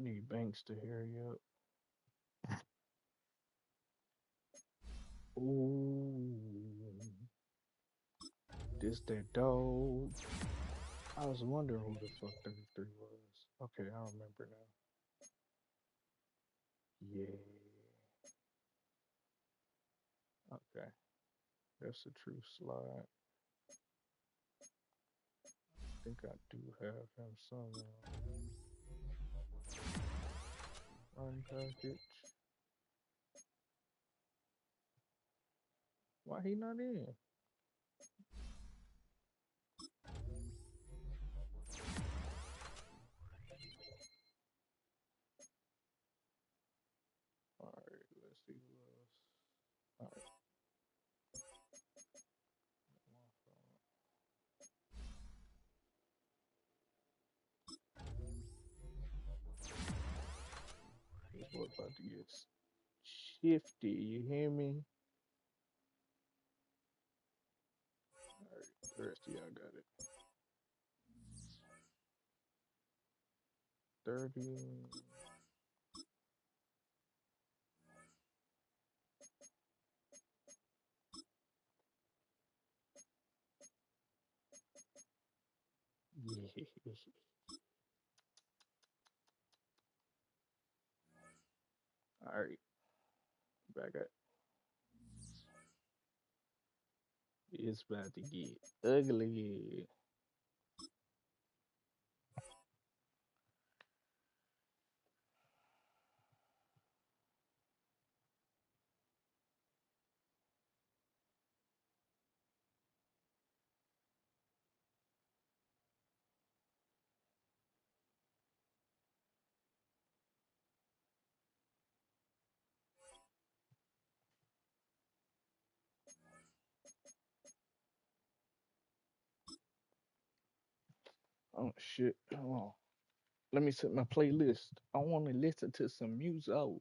I need Banks to hurry up. Ooh, this that dog. I was wondering who the fuck 33 was. Okay, I remember now. Yeah. Okay, that's a true slide. I think I do have him somewhere. Run package. Why he not in? All right, let's see who else. All right, this boy about to get shifty. You hear me? All right, the rest of y'all got it. 30. Yeah. All right, back up. It's about to get ugly. Oh shit. Hold on. Let me set my playlist. I want to listen to some music. Oh,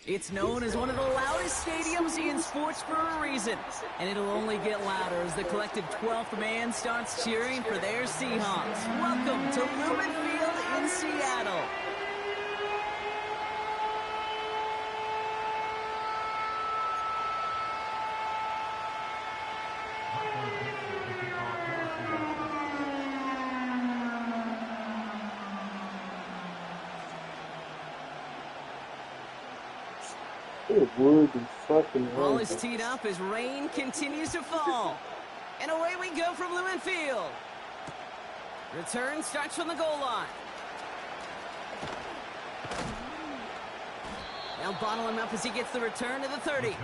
It's known as one of the loudest stadiums in sports for a reason, and it'll only get louder as the collective 12th man starts cheering for their Seahawks. Welcome to Lumen Field in Seattle. it would be fucking Ball raining. is teed up as rain continues to fall. And away we go from Lumen Field. Return starts from the goal line. They'll bottle him up as he gets the return to the 30.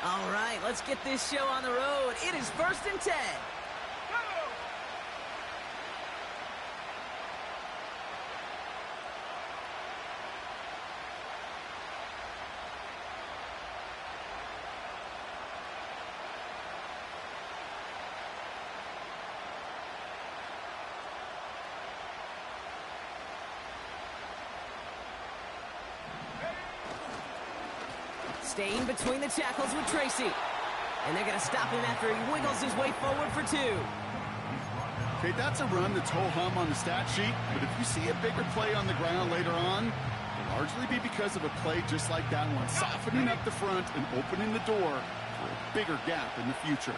All right, let's get this show on the road. It is 1st and 10. Staying between the tackles with Tracy. And they're going to stop him after he wiggles his way forward for 2. Okay, that's a run that's ho-hum on the stat sheet, but if you see a bigger play on the ground later on, it'll largely be because of a play just like that one, softening up the front and opening the door for a bigger gap in the future.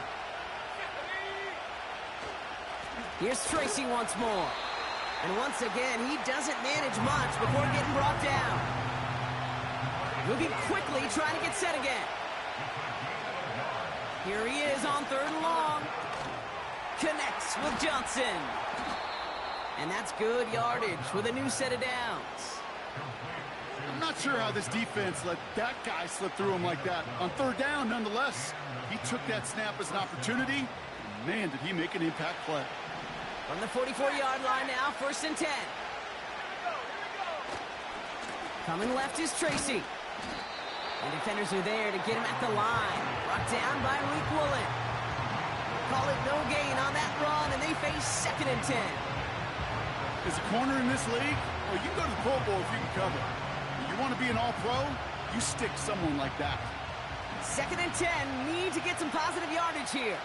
Here's Tracy once more. And once again, he doesn't manage much before getting brought down. Moving quickly, trying to get set again. Here he is on 3rd and long. Connects with Johnson. And that's good yardage with a new set of downs. I'm not sure how this defense let that guy slip through him like that. On 3rd down, nonetheless, he took that snap as an opportunity. And man, did he make an impact play. From the 44-yard line now, 1st and 10. Coming left is Tracy. And defenders are there to get him at the line. Brought down by Rick Woolen. Call it no gain on that run, and they face 2nd and 10. As a corner in this league, well, you can go to the Pro Bowl if you can cover. If you want to be an all-pro, you stick someone like that. 2nd and 10, need to get some positive yardage here.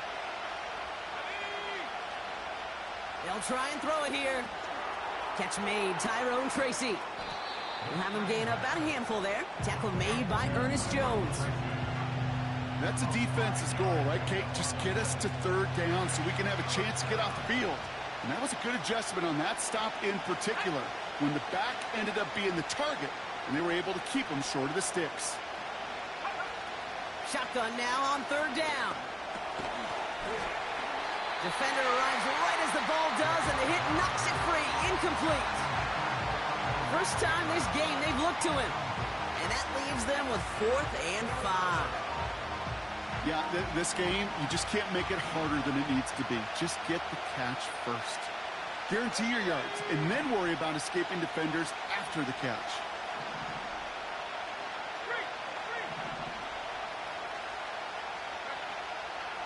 They'll try and throw it here. Catch made, Tyrone Tracy. We'll have him gain up about a handful there. Tackle made by Ernest Jones. That's a defense's goal, right, Kate? Just get us to 3rd down so we can have a chance to get off the field. And that was a good adjustment on that stop in particular, when the back ended up being the target, and they were able to keep him short of the sticks. Shotgun now on 3rd down. Defender arrives right as the ball does, and the hit knocks it free. Incomplete. First time this game they've looked to him. And that leaves them with 4th and 5. Yeah, this game, you just can't make it harder than it needs to be. Just get the catch first. Guarantee your yards, and then worry about escaping defenders after the catch.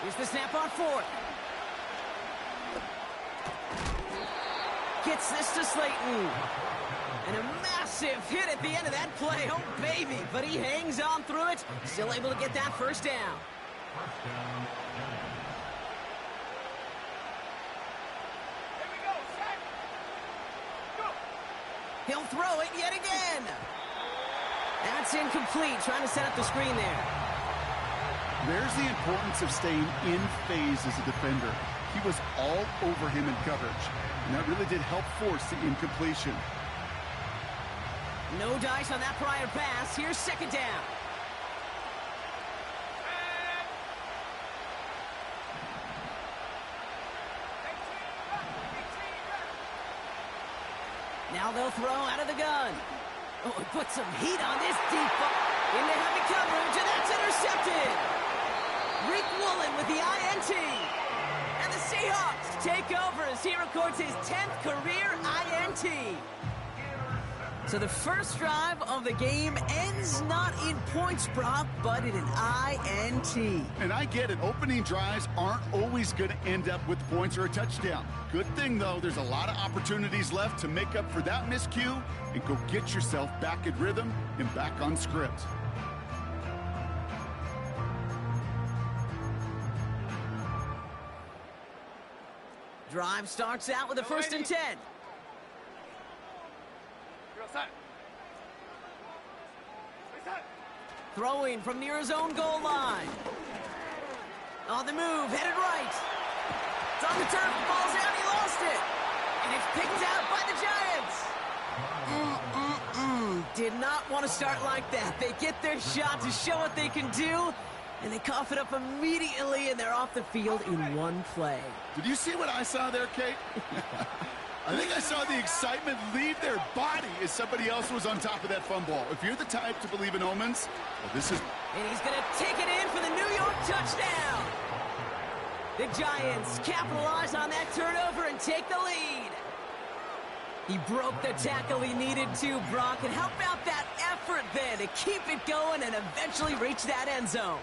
Here's the snap on 4th. Gets this to Slayton. And a massive hit at the end of that play. Oh, baby. But he hangs on through it. Still able to get that 1st down. He'll throw it yet again. That's incomplete. Trying to set up the screen there. There's the importance of staying in phase as a defender. He was all over him in coverage, and that really did help force the incompletion. No dice on that prior pass. Here's 2nd down. Now they'll throw out of the gun. Oh, he put some heat on this deep ball. Into heavy coverage, and that's intercepted. Rick Woolen with the INT. And the Seahawks take over as he records his 10th career INT. So the first drive of the game ends not in points, Brock, but in an INT. And I get it. Opening drives aren't always going to end up with points or a touchdown. Good thing, though, there's a lot of opportunities left to make up for that miscue and go get yourself back in rhythm and back on script. Drive starts out with a 1st and 10. Throwing from near his own goal line. On the move, headed right. It's on the turf, falls out, he lost it. And it's picked out by the Giants. Did not want to start like that. They get their shot to show what they can do, and they cough it up immediately, and they're off the field in one play. Did you see what I saw there, Kate? I think I saw the excitement leave their body as somebody else was on top of that fun ball. If you're the type to believe in omens, well, this is... And he's going to take it in for the New York touchdown. The Giants capitalize on that turnover and take the lead. He broke the tackle he needed to, Brock. And how about that effort then to keep it going and eventually reach that end zone?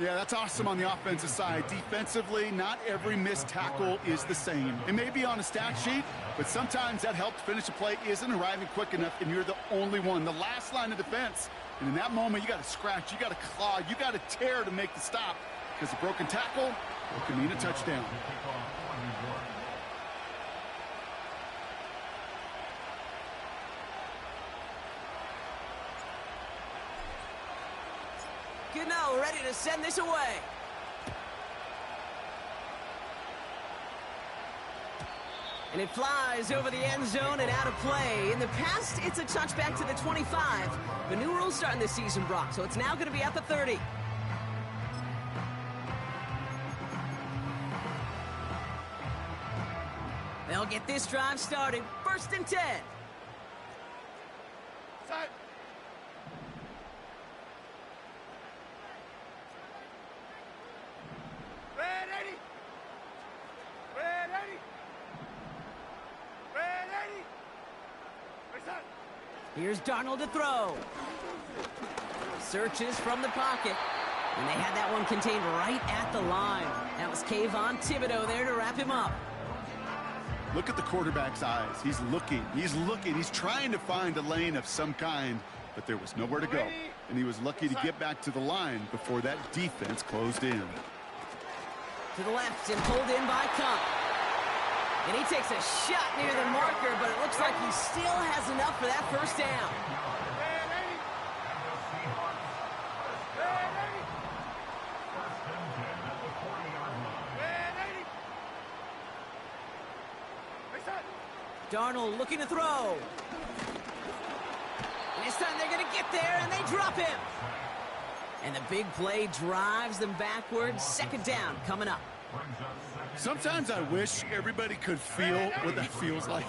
Yeah, that's awesome on the offensive side. Defensively, not every missed tackle is the same. It may be on a stat sheet, but sometimes that help to finish a play isn't arriving quick enough, and you're the only one, the last line of defense. And in that moment, you got to scratch, you got to claw, you got to tear to make the stop, because a broken tackle can mean a touchdown. throw, ready to send this away. And it flies over the end zone and out of play. In the past, it's a touchback to the 25. The new rules starting this season, Brock, so it's now going to be at the 30. They'll get this drive started. 1st and 10. Set. Ready. Ready. Ready. Reset. Here's Darnold to throw. Searches from the pocket. And they had that one contained right at the line. That was Kayvon Thibodeau there to wrap him up. Look at the quarterback's eyes. He's looking. He's trying to find a lane of some kind, but there was nowhere to go. And he was lucky to get back to the line before that defense closed in. To the left and pulled in by Cup. And he takes a shot near the marker, but it looks like he still has enough for that 1st down. Darnold looking to throw. And this time they're going to get there, and they drop him. And the big play drives them backwards. 2nd down coming up. Sometimes I wish everybody could feel what that feels like.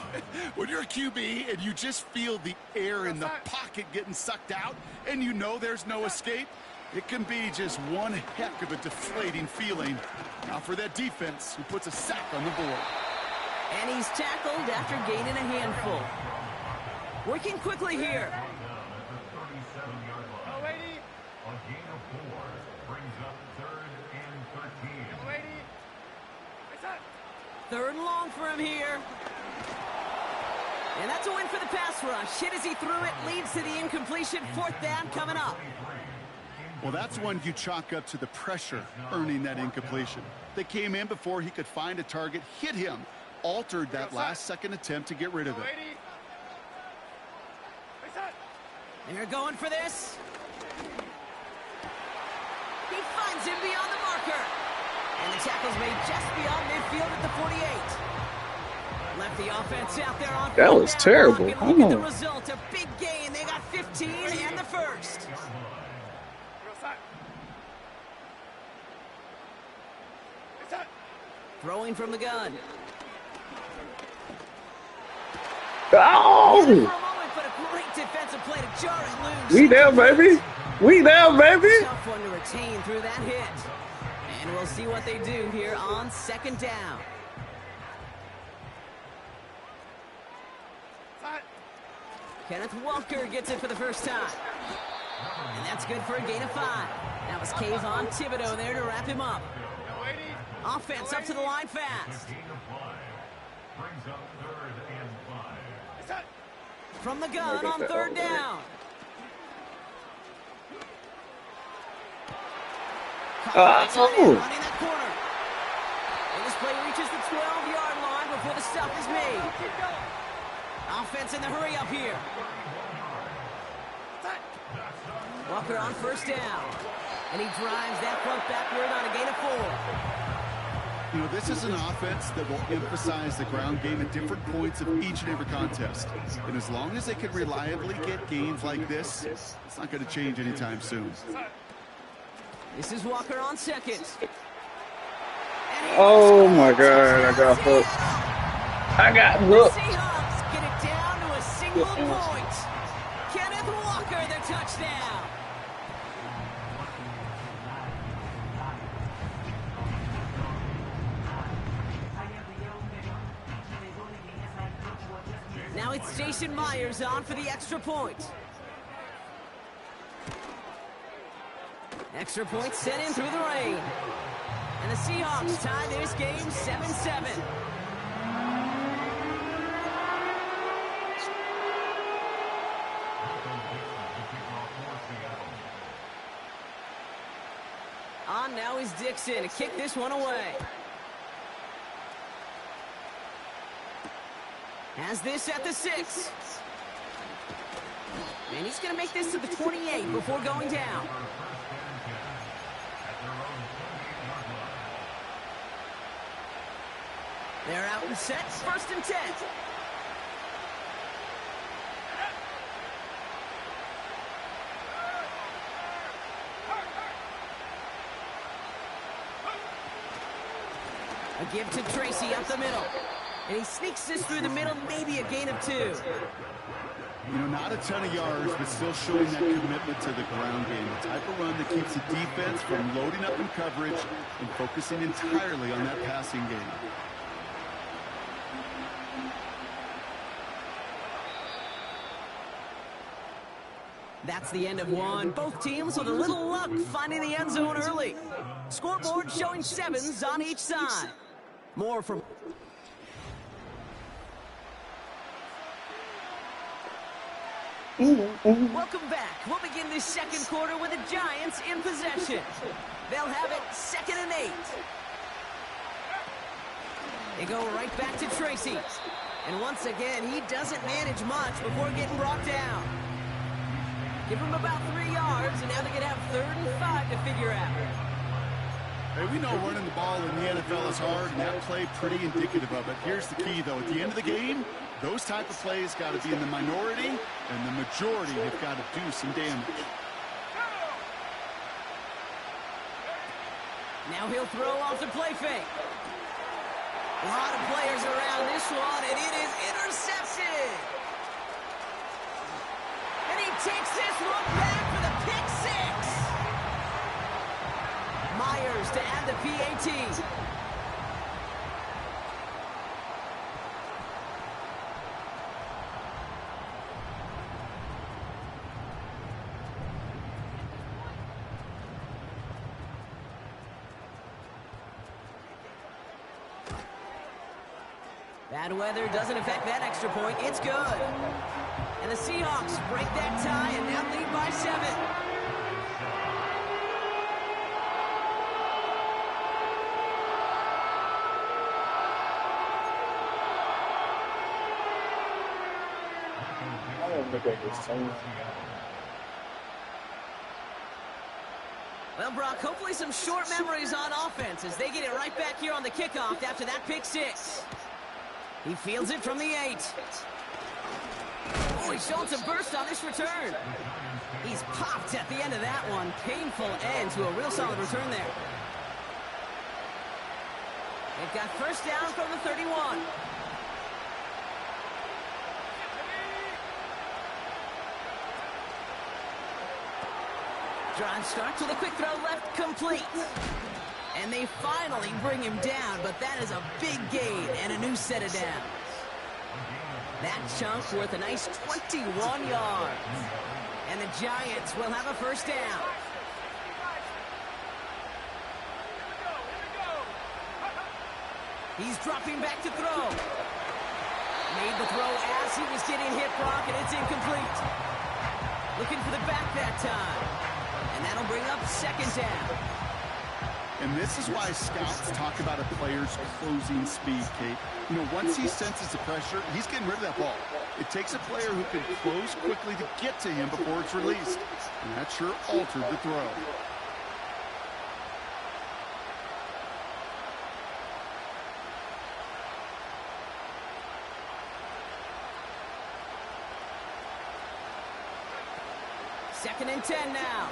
When you're a QB and you just feel the air in the pocket getting sucked out and you know there's no escape, it can be just one heck of a deflating feeling. Now for that defense who puts a sack on the board. And he's tackled after gaining a handful. Working quickly here. A gain of 4 brings up 3rd and 13. 3rd and long for him here. And that's a win for the pass rush. Hit as he threw it, leads to the incompletion. 4th down coming up. Well, that's one you chalk up to the pressure earning that incompletion. They came in before he could find a target, hit him, altered that last-second attempt to get rid of it. They're going for this. He finds him beyond the marker. And the tackle's made just beyond midfield at the 48. Left the offense out there on that was terrible. Look at the result, a big gain. They got 15 and the 1st. Throwing from the gun. Oh! For a moment, but a great defensive play to jar it loose. We there, baby. We there, baby. Tough one to retain through that hit. And we'll see what they do here on 2nd down. Kenneth Walker gets it for the 1st time. And that's good for a gain of 5. That was Kayvon Thibodeau there to wrap him up. Offense up to the line fast. Brings up 3rd and 5. From the gun on 3rd down. Running that corner. And this play reaches the 12-yard line before the stop is made. Offense in the hurry up here. Walker on 1st down. And he drives that front backward on a gain of 4. You know, this is an offense that will emphasize the ground game at different points of each and every contest. And as long as they can reliably get gains like this, it's not going to change anytime soon. This is Walker on 2nd. Oh my God, I got hooked. I got hooked. Seahawks get it down to a single point. Kenneth Walker, the touchdown. Now it's Jason Myers on for the extra point. Extra point sent in through the rain. And the Seahawks tie this game 7-7. On now is Dixon to kick this one away. Has this at the 6. And he's going to make this to the 28 before going down. They're out and set, 1st and 10. A give to Tracy up the middle. And he sneaks this through the middle, maybe a gain of 2. You know, not a ton of yards, but still showing that commitment to the ground game. The type of run that keeps the defense from loading up in coverage and focusing entirely on that passing game. That's the end of one. Both teams with a little luck finding the end zone early. Scoreboard showing 7s on each side. More from... Welcome back. We'll begin this second quarter with the Giants in possession. They'll have it 2nd and 8. They go right back to Tracy. And once again, he doesn't manage much before getting brought down. Give him about 3 yards, and now they're going to have 3rd and 5 to figure out. Hey, we know running the ball in the NFL is hard, and that play pretty indicative of it. Here's the key, though. At the end of the game, those type of plays got to be in the minority, and the majority have got to do some damage. Now he'll throw off the play fake. A lot of players around this one, and it is intercepted. And he takes this one back for the pick 6. Myers to add the PAT. Bad weather doesn't affect that extra point. It's good. And the Seahawks break that tie and now lead by 7. Well, Brock, hopefully some short memories on offense as they get it right back here on the kickoff after that pick 6. He fields it from the 8. Oh, he's showing some burst on this return. He's popped at the end of that one. Painful end to a real solid return there. They've got 1st down from the 31. Drive starts with a quick throw left, complete. And they finally bring him down, but that is a big gain and a new set of downs. That chunk worth a nice 21 yards. And the Giants will have a 1st down. He's dropping back to throw. Made the throw as he was getting hit, Brock, and it's incomplete. Looking for the back that time. And that'll bring up 2nd down. And this is why scouts talk about a player's closing speed, Kate. You know, once he senses the pressure, he's getting rid of that ball. It takes a player who can close quickly to get to him before it's released. And that sure altered the throw. Second and 10 now.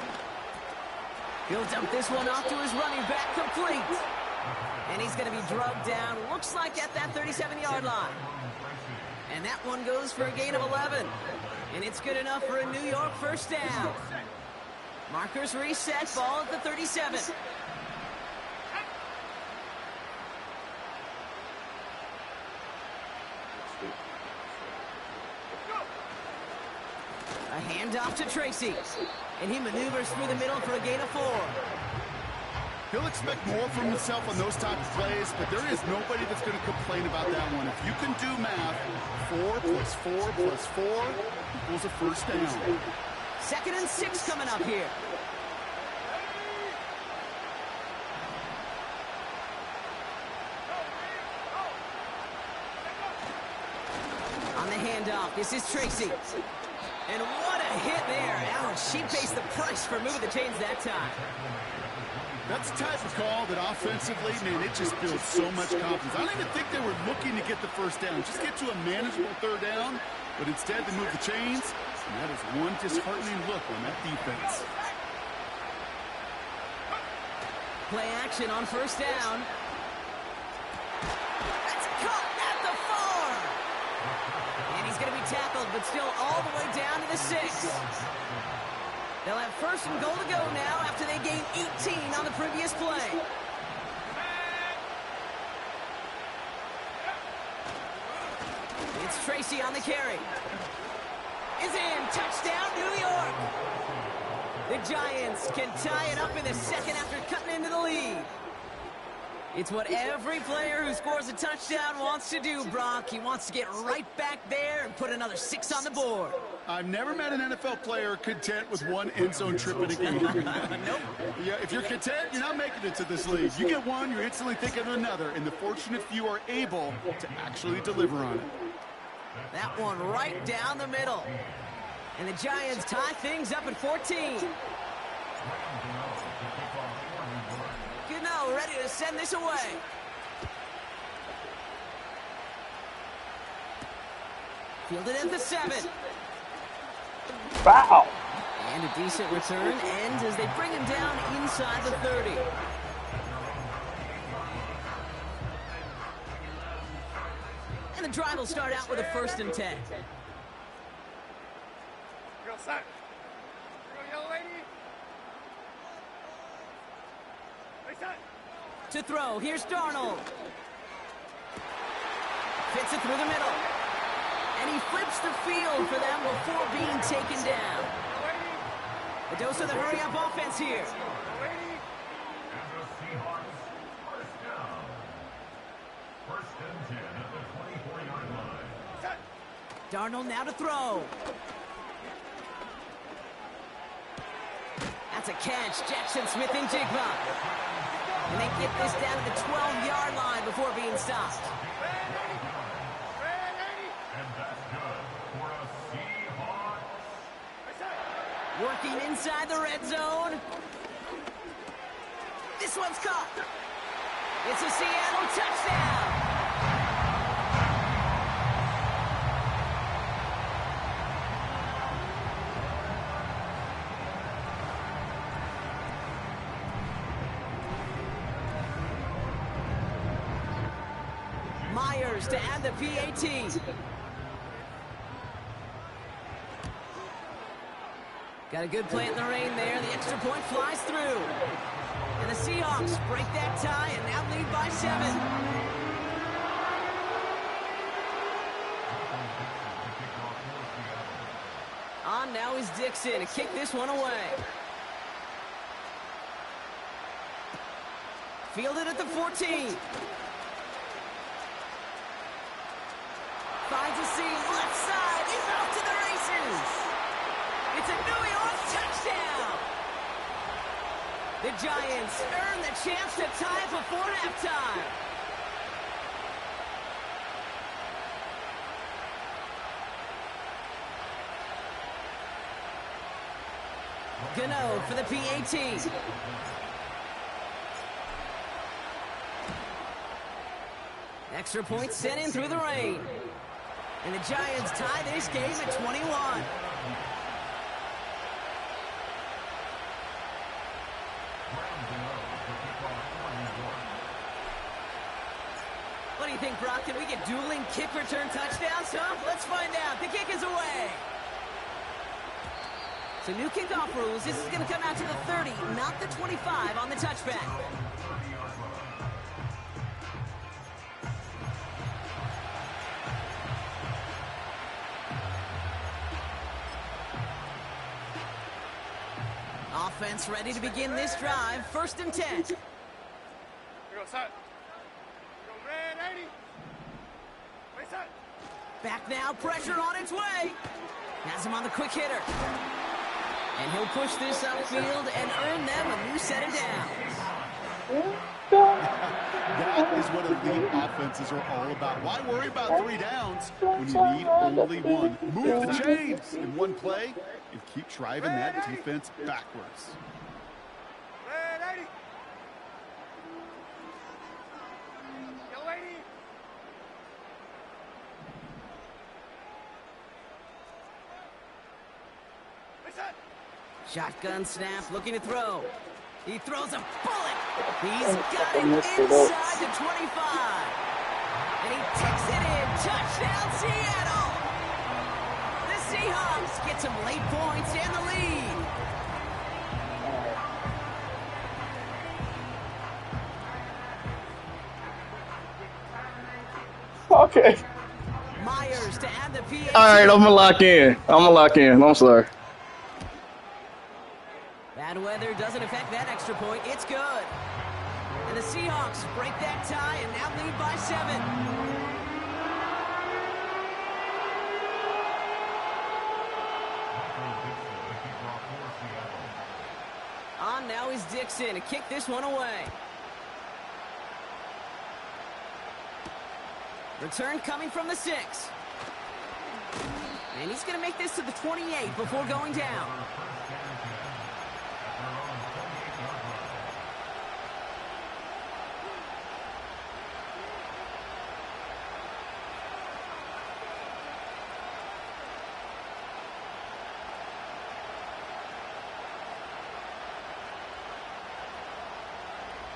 He'll dump this one off to his running back, complete. And he's going to be drugged down, looks like at that 37-yard line. And that one goes for a gain of 11. And it's good enough for a New York 1st down. Markers reset, ball at the 37. A handoff to Tracy. And he maneuvers through the middle for a gain of 4. He'll expect more from himself on those type of plays, but there is nobody that's going to complain about that one. If you can do math, 4 plus 4 plus 4 equals a 1st down. 2nd and 6 coming up here. On the handoff, this is Tracy. And what a hit there. Allen, she pays the price for moving the chains that time. That's the type of call that offensively, man, it just builds so much confidence. I don't even think they were looking to get the first down. Just get to a manageable third down, but instead they move the chains, and that is one disheartening look on that defense. Play action on first down. That's caught at the 4. And he's going to be tackled, but still all the way down to the 6. They'll have first and goal to go now after they gained 18 on the previous play. It's Tracy on the carry. Is in. Touchdown, New York. The Giants can tie it up in the second after cutting into the lead. It's what every player who scores a touchdown wants to do, Brock. He wants to get right back there and put another 6 on the board. I've never met an NFL player content with one end zone trip in a game. Nope. Yeah, if you're content, you're not making it to this league. You get one, you're instantly thinking of another, and the fortunate few are able to actually deliver on it. That one right down the middle. And the Giants tie things up at 14. Gano ready to send this away. Fielded at the 7. Wow. And a decent return ends as they bring him down inside the 30. And the drive will start out with a 1st and 10. Go, son. Go, yellow lady. Hey, son. To throw, here's Darnold. Fits it through the middle. And he flips the field for them before being taken down. A dose of the hurry-up offense here. And the Seahawks, first down. 1st and 10 at the 24-yard line. Darnold now to throw. That's a catch. Jackson Smith and Jigba. And they get this down to the 12-yard line before being stopped. And that's good for a Seahawks. Working inside the red zone. This one's caught. It's a Seattle touchdown. Myers to add the PAT. Got a good play in the rain there. The extra point flies through. And the Seahawks break that tie and now lead by 7. On now is Dixon to kick this one away. Fielded at the 14. Finds a seam, left side, he's off to the races. It's a New York touchdown. The Giants earn the chance to tie it before halftime. Gano for the PAT. Extra point sent in through the rain. And the Giants tie this game at 21. What do you think, Brock? Can we get dueling kick return touchdowns, huh? Let's find out. The kick is away. So new kickoff rules. This is going to come out to the 30, not the 25 on the touchback. Offense ready to begin this drive. 1st and 10. Here go, son. Go, red 80. Wait, son. Back now, pressure on its way. Has him on the quick hitter. And he'll push this upfield and earn them a new set of downs. That is what elite offenses are all about. Why worry about 3 downs when you need only one? Move the chains in one play and keep driving that defense backwards. Red 80. Shotgun snap, looking to throw. He throws a bullet. He's got it inside the 25. And he takes it in. Touchdown, Seattle. The Seahawks get some late points and the lead. Okay. Myers to add the PAT. All right, I'm gonna lock in. I'm sorry. Bad weather doesn't affect that extra point. It's good. And the Seahawks break that tie and now lead by 7. On now is Dixon to kick this one away. Return coming from the 6. And he's going to make this to the 28 before going down.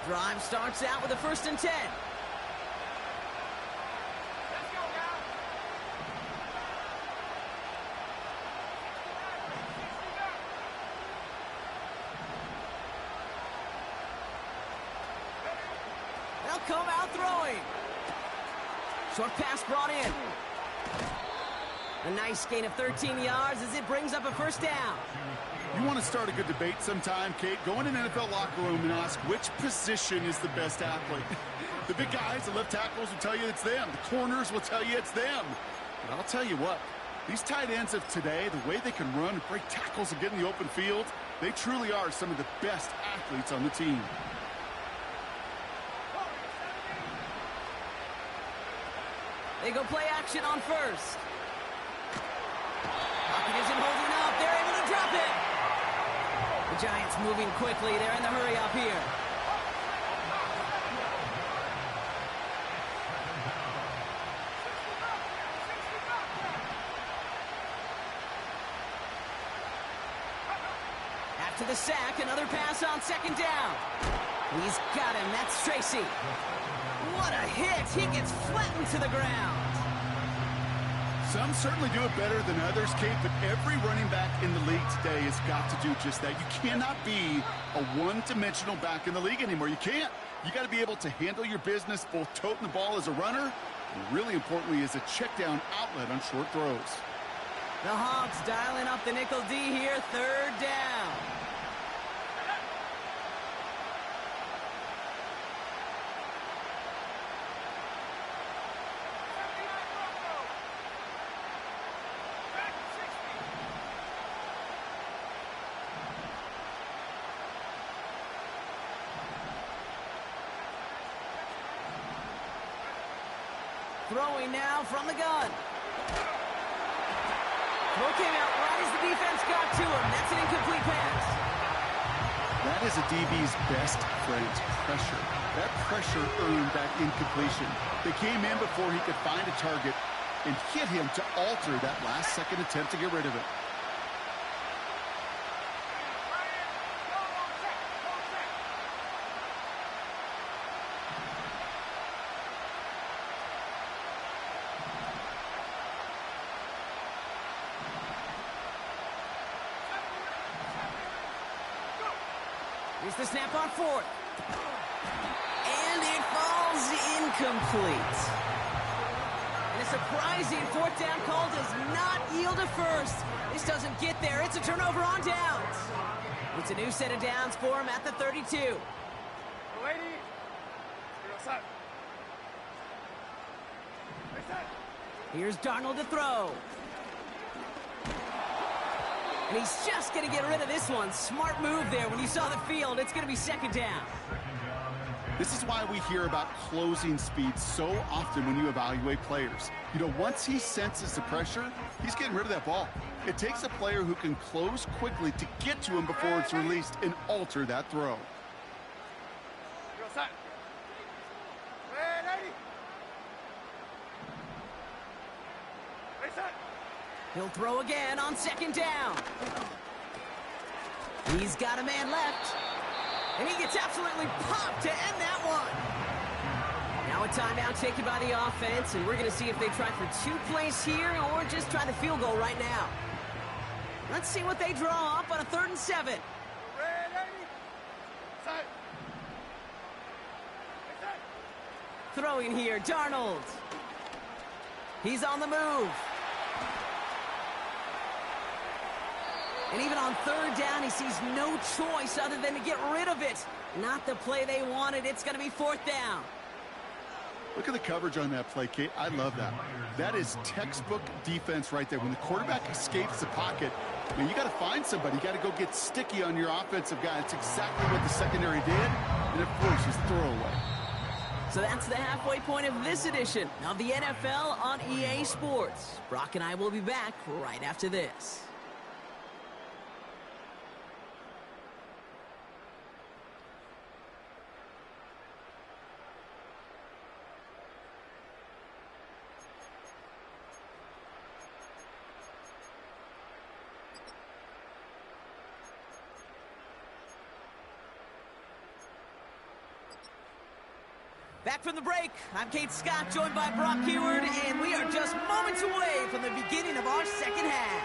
Drive starts out with a 1st and 10. They'll come out throwing. Short pass brought in. A nice gain of 13 yards as it brings up a 1st down. You want to start a good debate sometime, Kate? Go in an NFL locker room and ask which position is the best athlete. The big guys, the left tackles will tell you it's them. The corners will tell you it's them. But I'll tell you what, these tight ends of today, the way they can run, break tackles, and get in the open field, they truly are some of the best athletes on the team. They go play action on 1st. Pocket isn't holding up. They're able to drop it. The Giants moving quickly. They're in the hurry up here. After the sack, another pass on 2nd down. He's got him. That's Tracy. What a hit. He gets flattened to the ground. Some certainly do it better than others, Kate, but every running back in the league today has got to do just that. You cannot be a one-dimensional back in the league anymore. You can't. You got to be able to handle your business, both toting the ball as a runner, and really importantly, as a check-down outlet on short throws. The Hawks dialing up the nickel D here, 3rd down. Throwing now from the gun. Throw came out right as the defense got to him. That's an incomplete pass. That is a DB's best friend, pressure. That pressure earned that incompletion. They came in before he could find a target and hit him to alter that last-second attempt to get rid of it. Here's the snap on 4th. And it falls incomplete. And a surprising 4th down call does not yield a 1st. This doesn't get there. It's a turnover on downs. It's a new set of downs for him at the 32. Lady, outside. Here's Darnold to throw. And he's just going to get rid of this one. Smart move there. When you saw the field, it's going to be 2nd down. This is why we hear about closing speed so often when you evaluate players. You know, once he senses the pressure, he's getting rid of that ball. It takes a player who can close quickly to get to him before it's released and alter that throw. Outside. Ready. He'll throw again on 2nd down. He's got a man left. And he gets absolutely popped to end that one. Now a timeout taken by the offense, and we're going to see if they try for 2 plays here or just try the field goal right now. Let's see what they draw up on a 3rd and 7. Red 80. Set. Set. Throwing here, Darnold. He's on the move. And even on 3rd down, he sees no choice other than to get rid of it. Not the play they wanted. It's going to be 4th down. Look at the coverage on that play, Kate. I love that. That is textbook defense right there. When the quarterback escapes the pocket, I mean, you got to find somebody. You got to go get sticky on your offensive guy. That's exactly what the secondary did, and it forces the throwaway. So that's the halfway point of this edition of the NFL on EA Sports. Brock and I will be back right after this. Back from the break, I'm Kate Scott, joined by Brock Heward, and we are just moments away from the beginning of our second half.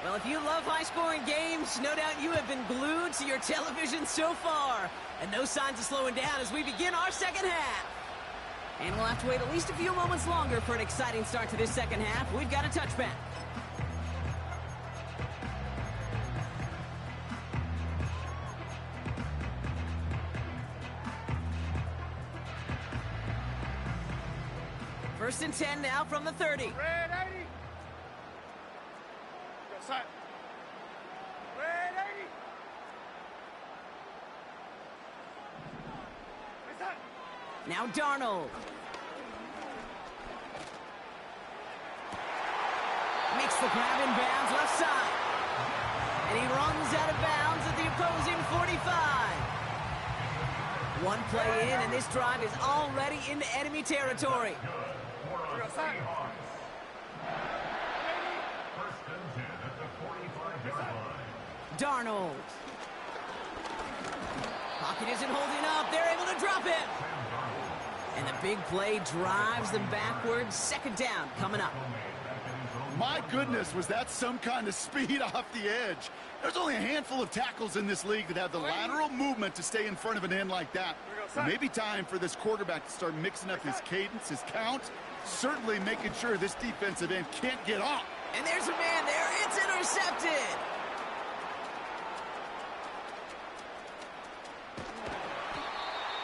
Well, if you love high-scoring games, no doubt you have been glued to your television so far. And no signs of slowing down as we begin our second half. And we'll have to wait at least a few moments longer for an exciting start to this second half. We've got a touchback. First and 10 now from the 30. Red 80. Go set. Red 80. Go set. Now Darnold. Makes the grab in bounds left side. And he runs out of bounds at the opposing 45. One play in, and this drive is already into enemy territory. Go set. Darnold. Pocket isn't holding up. They're able to drop it. And the big play drives them backwards. Second down coming up. My goodness, was that some kind of speed off the edge? There's only a handful of tackles in this league that have the lateral movement to stay in front of an end like that. Maybe time for this quarterback to start mixing up his cadence, his count, certainly making sure this defensive end can't get off. And there's a man there. It's intercepted.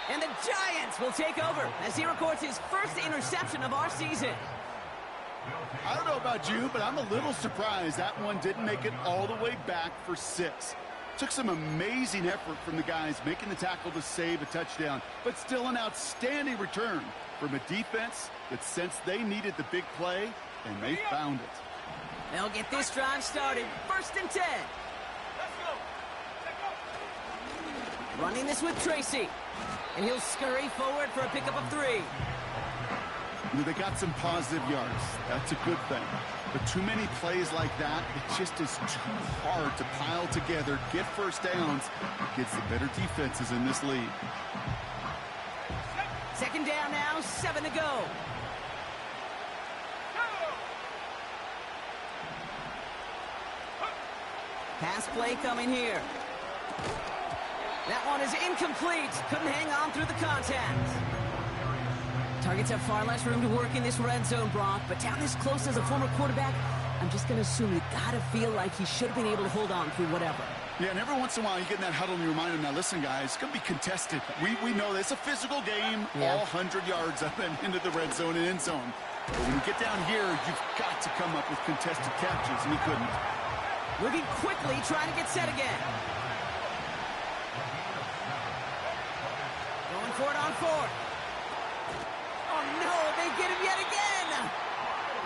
And the Giants will take over as he records his first interception of our season. I don't know about you, but I'm a little surprised that one didn't make it all the way back for 6. Took some amazing effort from the guys making the tackle to save a touchdown, but still an outstanding return from a defense that sensed they needed the big play, and they found it. They'll get this drive started. First and 10. Let's go. Let's go. Running this with Tracy. And he'll scurry forward for a pickup of 3. They got some positive yards. That's a good thing. But too many plays like that, it just is too hard to pile together, get first downs against the better defenses in this league. Second down now, 7 to go. Pass play coming here. That one is incomplete. Couldn't hang on through the contact. Targets have far less room to work in this red zone, Brock, but down this close as a former quarterback, I'm just going to assume you got to feel like he should have been able to hold on through whatever. Yeah, and every once in a while you get in that huddle and you remind them, now listen, guys, it's going to be contested. We know this. It's a physical game, all 100 yards up and into the red zone and end zone. But when you get down here, you've got to come up with contested catches, and he couldn't. Moving quickly, trying to get set again. Going for it on 4. Oh, no, they get him yet again.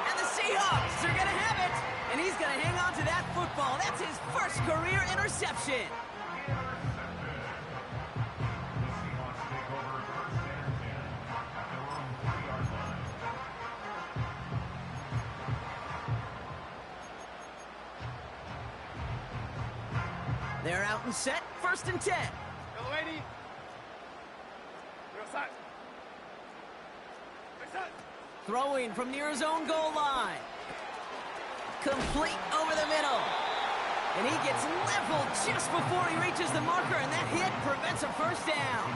And the Seahawks are going to have it. And he's going to hang on to that football. That's his first career interception. Seahawks take over first and 10 at their own 3-yard line. They're out and set, first and 10. Yellow 80. Real side. Big side. Throwing from near his own goal line. Complete over the middle. And he gets leveled just before he reaches the marker, and that hit prevents a first down.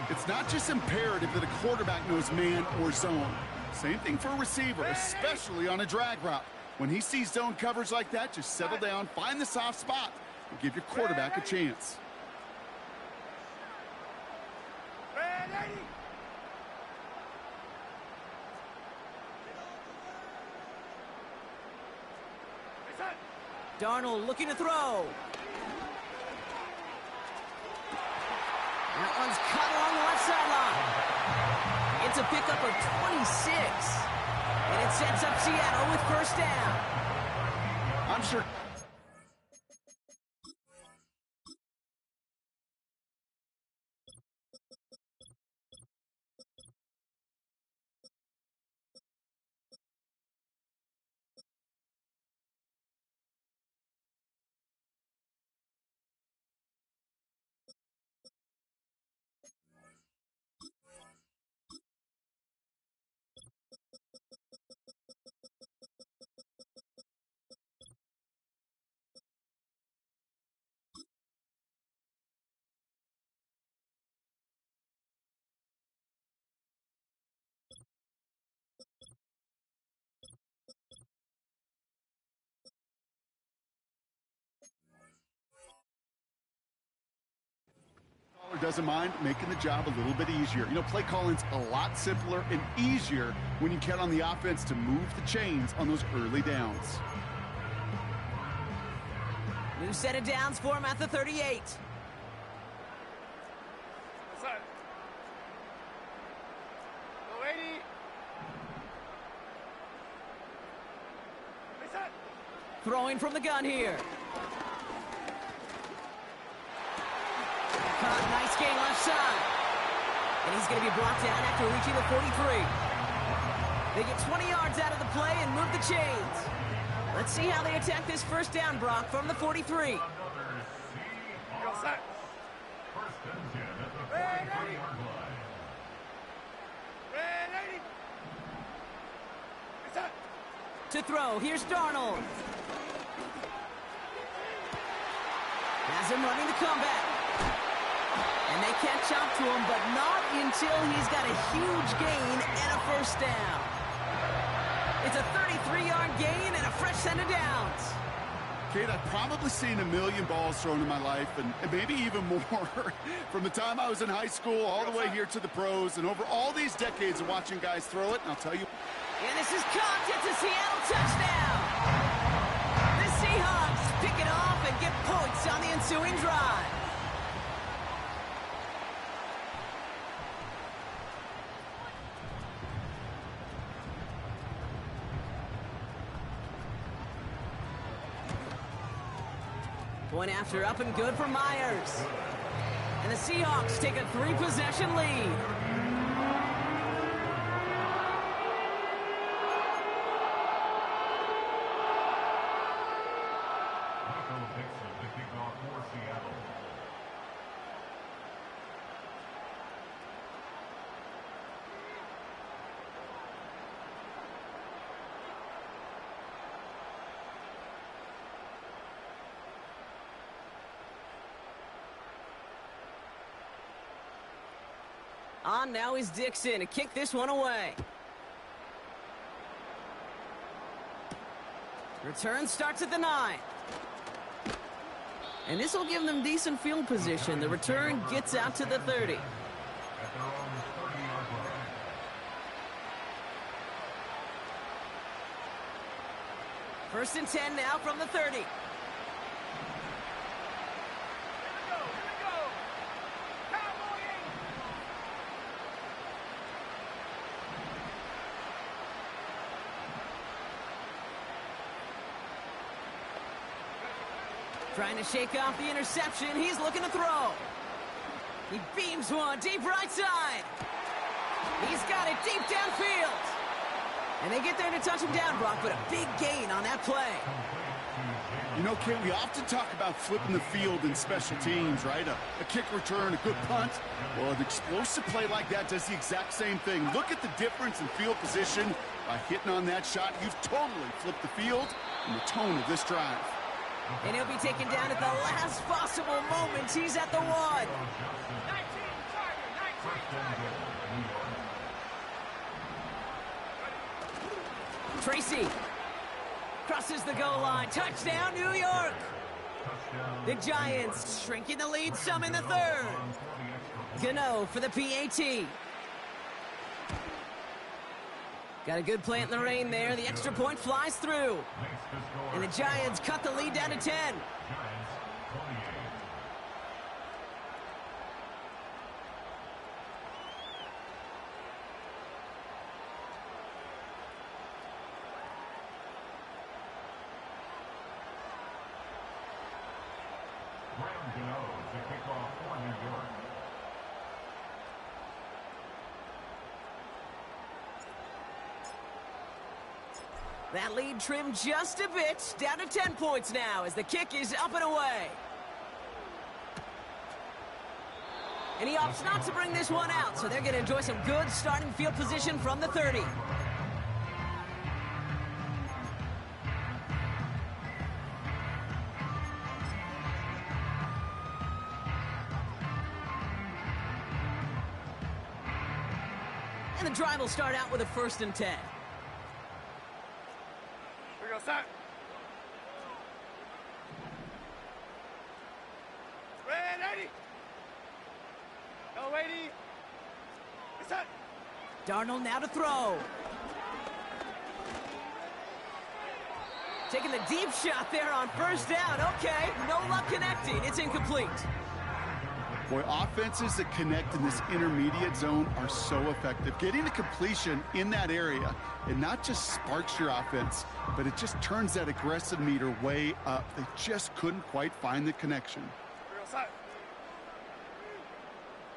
It's not just imperative that a quarterback knows man or zone. Same thing for a receiver, especially on a drag route. When he sees zone coverage like that, just settle down, find the soft spot, and give your quarterback a chance. Red 80. Big side. Darnold looking to throw. That one's cut along the left sideline. It's a pickup of 26. And it sets up Seattle with first down. I'm sure. Doesn't mind making the job a little bit easier. You know, play calling's a lot simpler and easier when you count on the offense to move the chains on those early downs. New set of downs for him at the 38. Real side. Yellow 80. Big side. Throwing from the gun here. Caught, nice gain left side. And he's going to be brought down after reaching the 43. They get 20 yards out of the play and move the chains. Let's see how they attack this first down, Brock, from the 43. Real side. First and 10 at the Red 80. 43-yard line. Red 80. Big side. To throw, here's Darnold. Has him running the comeback. And they catch up to him, but not until he's got a huge gain and a first down. It's a 33-yard gain and a fresh set of downs. Kate, I've probably seen a million balls thrown in my life, and maybe even more, from the time I was in high school all the way here to the pros, and over all these decades of watching guys throw it, and I'll tell you. And this is caught. It's a Seattle touchdown. The Seahawks pick it off and get points on the ensuing drive. Point after up and good for Myers. And the Seahawks take a 3-possession lead. Michael Dixon to kick off for Seattle. On now is Dixon to kick this one away. Return starts at the 9. And this will give them decent field position. The return gets out to the 30. At their own 30-yard line. First and 10 now from the 30. Here we go. Cowboy 80. Trying to shake off the interception. He's looking to throw. He beams one deep right side. He's got it deep downfield. And they get there to touch him down, Brock, but a big gain on that play. You know, Ken, we often talk about flipping the field in special teams, right? A kick return, a good punt. Well, an explosive play like that does the exact same thing. Look at the difference in field position. By hitting on that shot, you've totally flipped the field and the tone of this drive. And he'll be taken down at the last possible moment. He's at the 1. 19 target, 19 target. Tracy crosses the goal line. Touchdown, New York. The Giants shrinking the lead some in the third. Gano for the PAT. Got a good plant in the rain there. The extra point flies through. And the Giants cut the lead down to 10. That lead trimmed just a bit, down to 10 points now as the kick is up and away. And he opts not to bring this one out, so they're going to enjoy some good starting field position from the 30. And the drive will start out with a 1st and 10. Here we go, set. Ready. Go, Wadey. Set. Darnold now to throw. Taking the deep shot there on 1st down. Okay, no luck connecting. It's incomplete. Boy, offenses that connect in this intermediate zone are so effective. Getting a completion in that area, it not just sparks your offense, but it just turns that aggressive meter way up. They just couldn't quite find the connection. Here we go, set.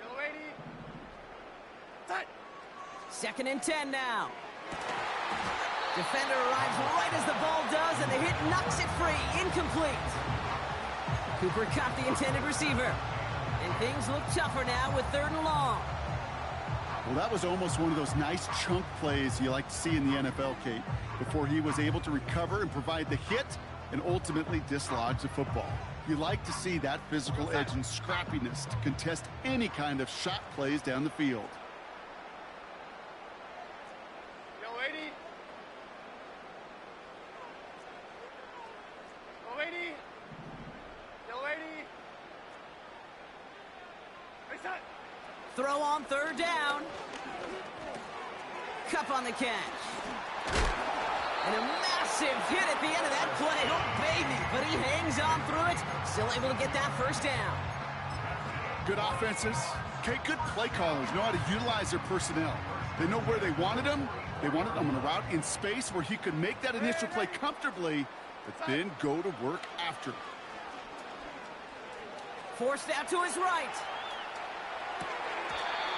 Go, Wadey. Set. 2nd and 10 now. Defender arrives right as the ball does, and the hit knocks it free. Incomplete. Cooper caught the intended receiver. And things look tougher now with 3rd and long. Well, that was almost one of those nice chunk plays you like to see in the NFL, Kate, before he was able to recover and provide the hit and ultimately dislodge the football. You like to see that physical edge and scrappiness to contest any kind of shot plays down the field. Go, Wadey. Go, Wadey. Go, Wadey. Reset. Throw on 3rd down. Cup on the catch. And a massive hit at the end of that play. Oh, baby. But he hangs on through it. Still able to get that 1st down. Good offenses. Okay, good play callers know how to utilize their personnel. They know where they wanted him. They wanted him on a route in space where he could make that initial play comfortably, but then go to work after. Forced out to his right.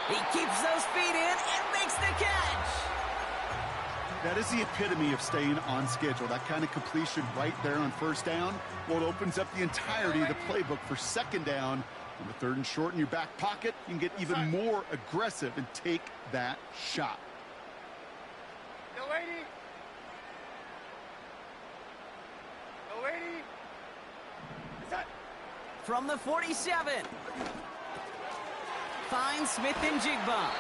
He keeps those feet in and makes the catch. That is the epitome of staying on schedule. That kind of completion right there on 1st down. Well, it opens up the entirety of the playbook for 2nd down. On the 3rd and short in your back pocket, you can get even more aggressive and take that shot. Go, Wadey. Go, Wadey. Set. From the 47. Finds Smith and Jigba.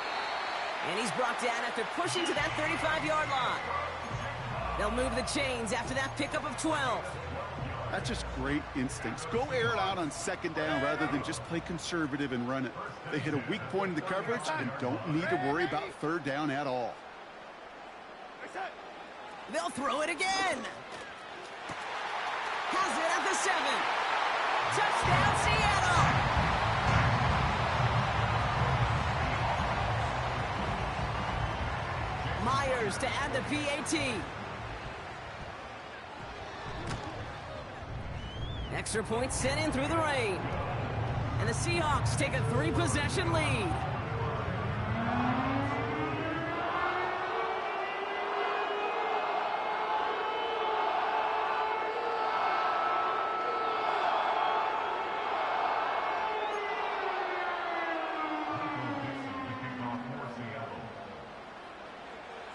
And he's brought down after pushing to that 35-yard line. They'll move the chains after that pickup of 12. That's just great instincts. Go air it out on 2nd down rather than just play conservative and run it. They hit a weak point in the coverage and don't need to worry about 3rd down at all. Reset. They'll throw it again. Has it at the 7. Touchdown, Seattle. Myers to add the PAT. Extra point sent in through the rain. And the Seahawks take a 3-possession lead.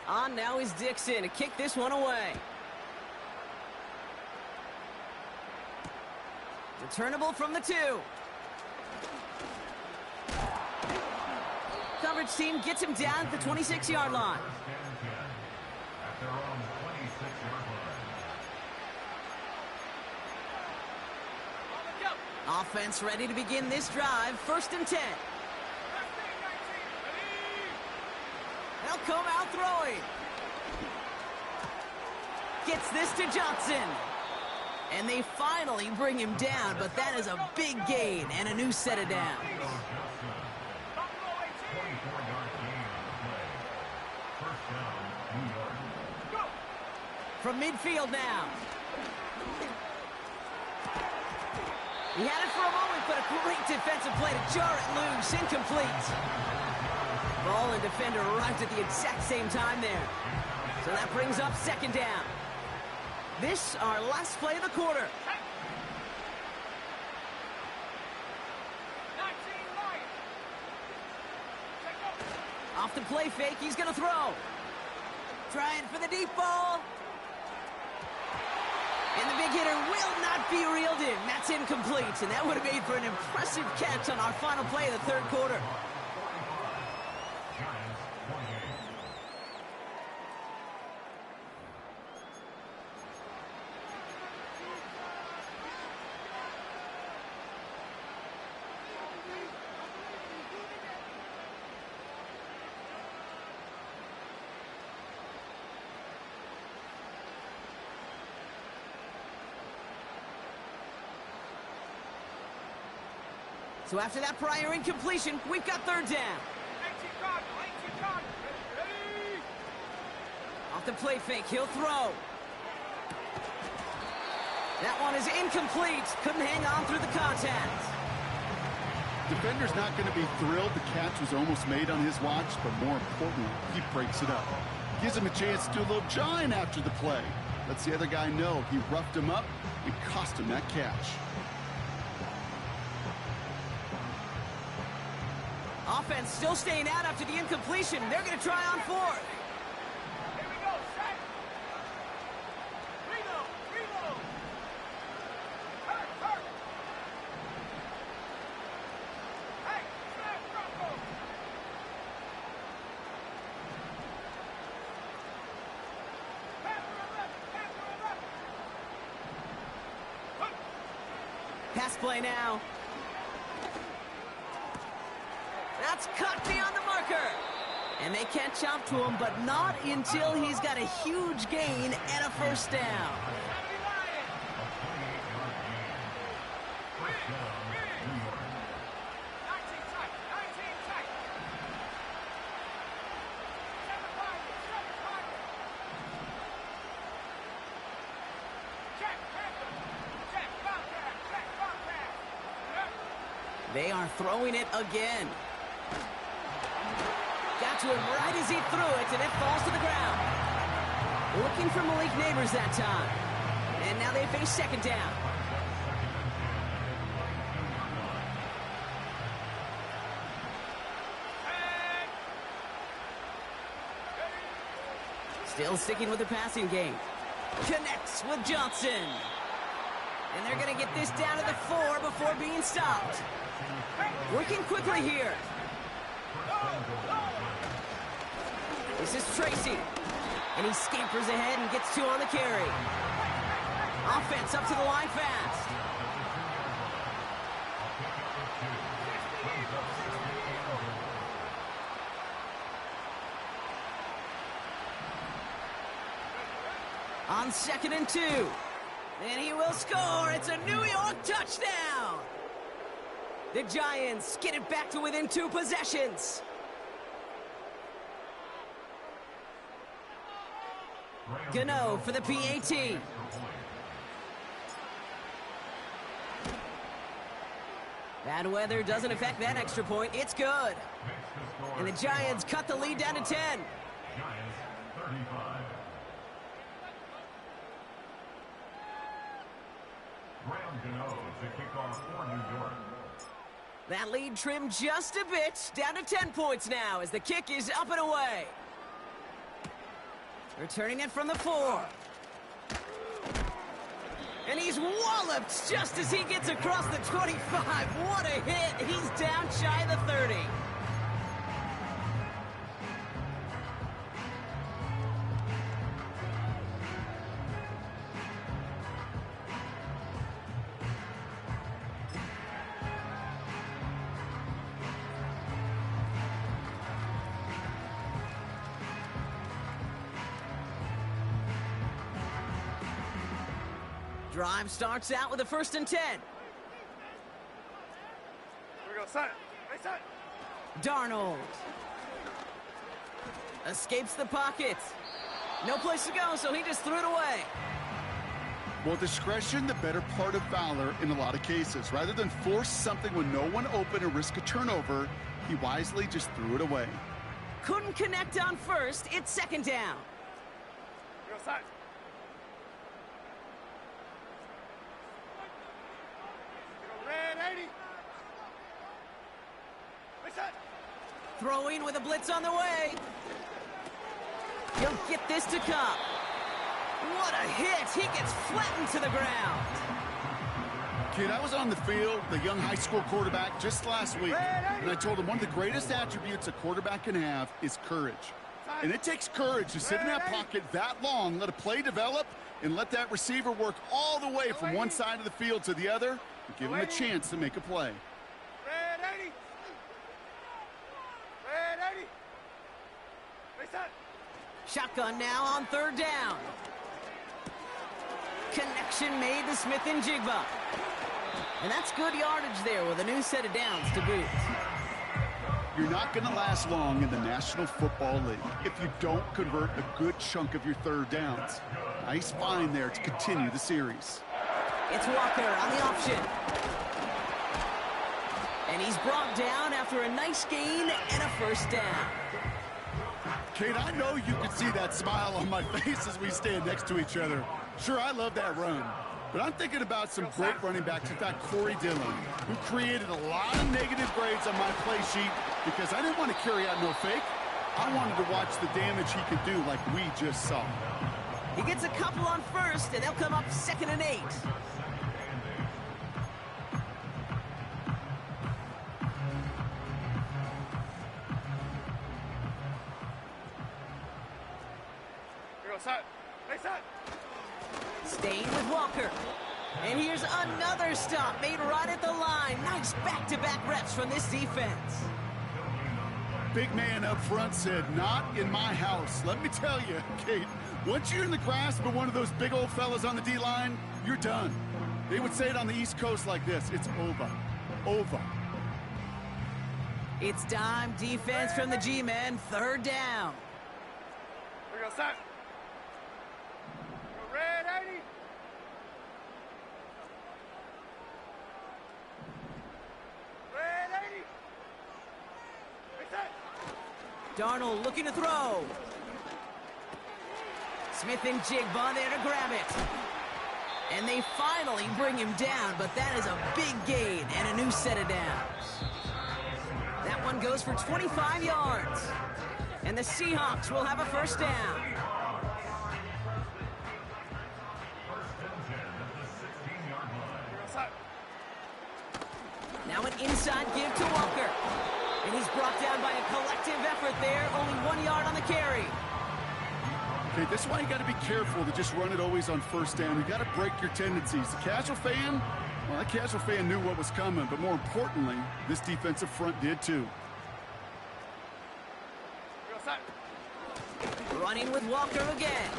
On now is Dixon to kick this one away. Returnable from the 2. Coverage team gets him down at the 26-yard line. At their own 26-yard line. Offense ready to begin this drive. 1st and 10. They'll come out throwing. Gets this to Johnson. And they finally bring him down, but that is a big gain and a new set of downs. 24-yard gain on the play. First down, New York. From midfield now. He had it for a moment, but a great defensive play to jar it loose. Incomplete. Ball and defender arrived at the exact same time there. So that brings up 2nd down. This, our last play of the quarter. Off the play fake, he's going to throw. Trying for the deep ball. And the big hitter will not be reeled in. That's incomplete, and that would have made for an impressive catch on our final play of the 3rd quarter. Giants, 28. So after that prior incompletion, we've got 3rd down. Off the play fake, he'll throw. That one is incomplete. Couldn't hang on through the contact. Defender's not going to be thrilled the catch was almost made on his watch, but more importantly, he breaks it up. Gives him a chance to do a little jawing after the play. Lets the other guy know he roughed him up and cost him that catch. Offense still staying out after the incompletion. They're going to try on 4th. Here we go, set. Reload. Hurt. Hey, snap, Bronco. Pass play now. That's cut beyond the marker. And they catch up to him, but not until he's got a huge gain and a 1st down. They are throwing it again. Got to him right as he threw it, and it falls to the ground. Looking for Malik Neighbors that time. And now they face 2nd down. Still sticking with the passing game. Connects with Johnson. And they're going to get this down to the 4 before being stopped. Working quickly here. This is Tracy. And he scampers ahead and gets 2 on the carry. Offense up to the line fast. On 2nd and 2. And he will score. It's a New York touchdown. The Giants get it back to within 2 possessions. Gano for the PAT. Bad weather doesn't affect that extra point. It's good. And the Giants cut the lead down to 10. Giants 35. Graham Gano to kick off for New York. That lead trimmed just a bit, down to 10 points now as the kick is up and away. Returning it from the 4. And he's walloped just as he gets across the 25. What a hit. He's down shy of the 30. Drive starts out with a 1st and 10. Here we go, son. Hey, son. Darnold escapes the pocket. No place to go, so he just threw it away. Well, discretion, the better part of valor in a lot of cases. Rather than force something when no one open and risk a turnover, he wisely just threw it away. Couldn't connect on 1st. It's 2nd down. Here we go, son. Red 80. Hey, son. Throwing with a blitz on the way. He'll get this to Cup. What a hit! He gets flattened to the ground. Kid, I was on the field, the young high school quarterback, just last week, and I told him one of the greatest attributes a quarterback can have is courage. And it takes courage to sit in that pocket that long, let a play develop, and let that receiver work all the way from one side of the field to the other, and give him a chance to make a play. Red 80. Red 80. Hey, son. Shotgun now on 3rd down. Connection made to Smith and Jigba. And that's good yardage there with a new set of downs to boot. You're not going to last long in the National Football League if you don't convert a good chunk of your 3rd downs. Nice find there to continue the series. It's Walker on the option. And he's brought down after a nice gain and a 1st down. Kate, I know you can see that smile on my face as we stand next to each other. Sure, I love that run. But I'm thinking about some great running backs. In fact, Corey Dillon, who created a lot of negative grades on my play sheet because I didn't want to carry out no fake. I wanted to watch the damage he could do like we just saw. He gets a couple on 1st, and they'll come up 2nd and 8. Here we go, son. Hey, son. Staying with Walker. And here's another stop made right at the line. Nice back-to-back reps from this defense. Big man up front said, not in my house. Let me tell you, Kate, once you're in the grasp of one of those big old fellas on the D-line, you're done. They would say it on the East Coast like this, it's over. Over. It's dime defense from the G-men. 3rd down. Here we go, son. Red 80. Red 80. Hey, son. Darnold looking to throw. Smith and Jigba there to grab it. And they finally bring him down, but that is a big gain and a new set of downs. That one goes for 25 yards. And the Seahawks will have a 1st down. Now an inside give to Walker. And he's brought down by a collective effort there. Only 1 yard on the carry. Okay, this is why you got to be careful to just run it always on 1st down. You got to break your tendencies. The casual fan, well, that casual fan knew what was coming, but more importantly, this defensive front did too. Here we go, son. Running with Walker again.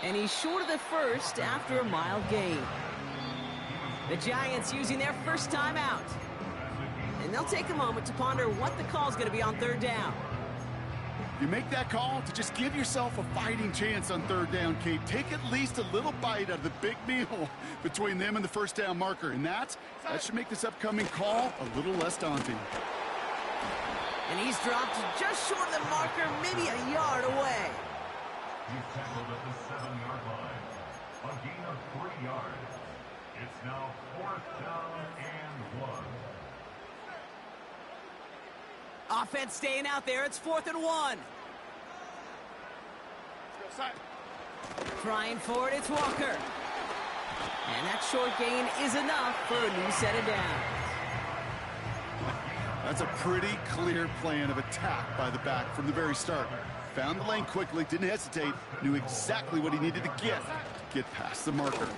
And he's short of the 1st after a mild gain. The Giants using their 1st time out. And they'll take a moment to ponder what the call's going to be on 3rd down. You make that call to just give yourself a fighting chance on third down, Kate. Take at least a little bite out of the big meal between them and the first down marker. And that should make this upcoming call a little less daunting. And he's dropped just short of the marker, maybe a yard away. He's tackled at the 7-yard line. A gain of 3 yards. It's now 4th down and 1. Offense staying out there. It's 4th and 1. Go side. Trying for it, it's Walker. And that short gain is enough for a new set of downs. That's a pretty clear plan of attack by the back from the very start. Found the lane quickly, didn't hesitate, knew exactly what he needed to get past the marker.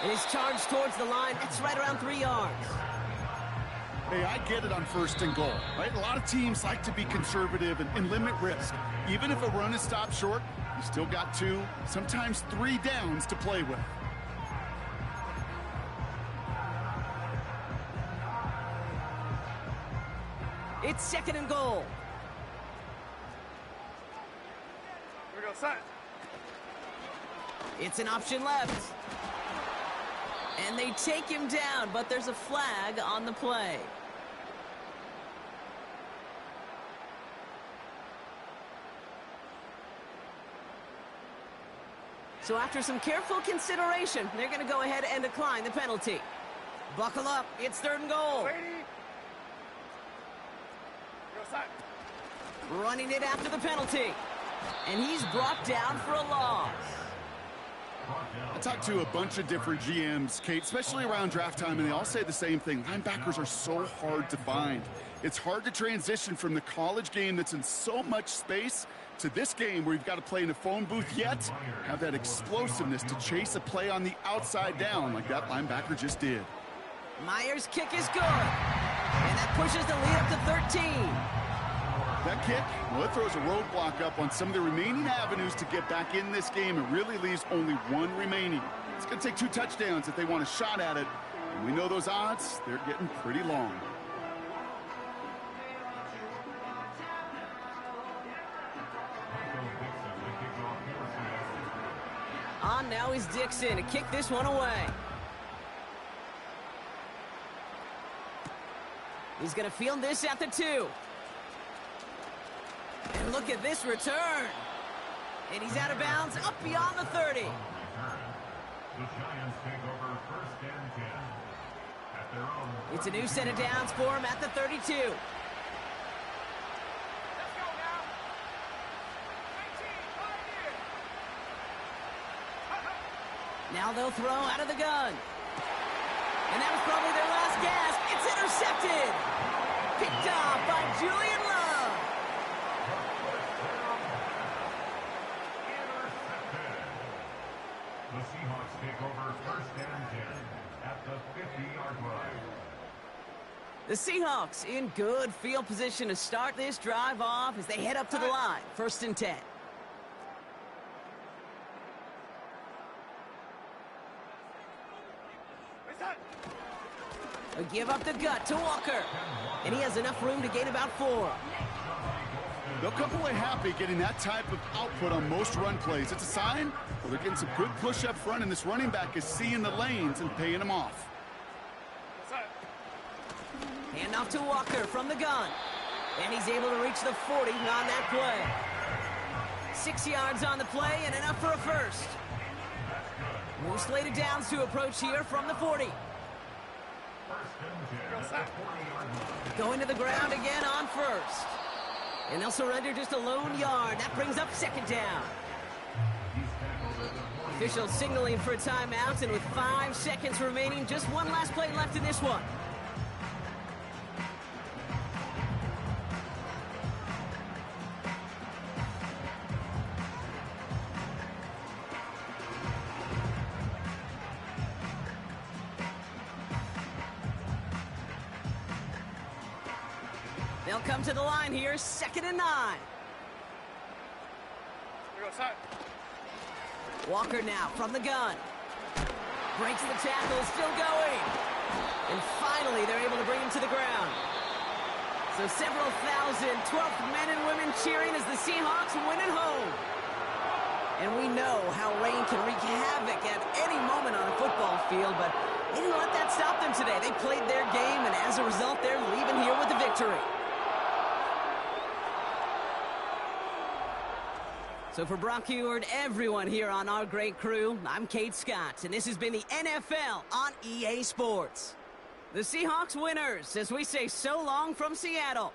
And his charge towards the line, it's right around 3 yards. Hey, I get it on 1st and goal, right? A lot of teams like to be conservative and limit risk. Even if a run is stopped short, you still got 2, sometimes 3 downs to play with. It's 2nd and goal. Here we go side. It's an option left. And they take him down, but there's a flag on the play. So after some careful consideration, they're going to go ahead and decline the penalty. Buckle up, it's 3rd and goal. Brady. Go side. Running it after the penalty. And he's brought down for a loss. I talked to a bunch of different GMs, Kate, especially around draft time, and they all say the same thing. Linebackers are so hard to find. It's hard to transition from the college game that's in so much space to this game where you've got to play in a phone booth, yet have that explosiveness to chase a play on the outside down like that linebacker just did. Myers' kick is good. And that pushes the lead up to 13. That kick, well, it throws a roadblock up on some of the remaining avenues to get back in this game. It really leaves only 1 remaining. It's going to take 2 touchdowns if they want a shot at it. And we know those odds, they're getting pretty long. On now is Dixon to kick this one away. He's going to field this at the 2. And look at this return. And he's out of bounds up beyond the 30. The Giants take over 1st and 10. At their own. It's a new set of downs for him at the 32. Let's go now. 19, right here. Now they'll throw out of the gun. And that was probably their last gasp. It's intercepted. Picked off by Julian Love. The Seahawks take over 1st and 10 at the 50-yard line. The Seahawks in good field position to start this drive off as they head up to the line. 1st and 10. A give up the gut to Walker. And he has enough room to gain about 4. They'll come away happy getting that type of output on most run plays. It's a sign, well, they're getting some good push up front, and this running back is seeing the lanes and paying them off. Hand off to Walker from the gun. And he's able to reach the 40 on that play. 6 yards on the play and enough for a first. More slated downs to approach here from the 40. Going to the ground again on 1st. And they'll surrender just a lone yard. That brings up 2nd down. Officials signaling for a timeout, and with 5 seconds remaining, just one last play left in this one. They'll come to the line here, 2nd and 9. Here we go side. Walker now from the gun. Breaks the tackle, still going. And finally, they're able to bring him to the ground. So several thousand 12th men and women cheering as the Seahawks win at home. And we know how rain can wreak havoc at any moment on a football field, but they didn't let that stop them today. They played their game, and as a result, they're leaving here with the victory. So for Brock Heward, everyone here on our great crew, I'm Kate Scott, and this has been the NFL on EA Sports. The Seahawks winners, as we say so long from Seattle.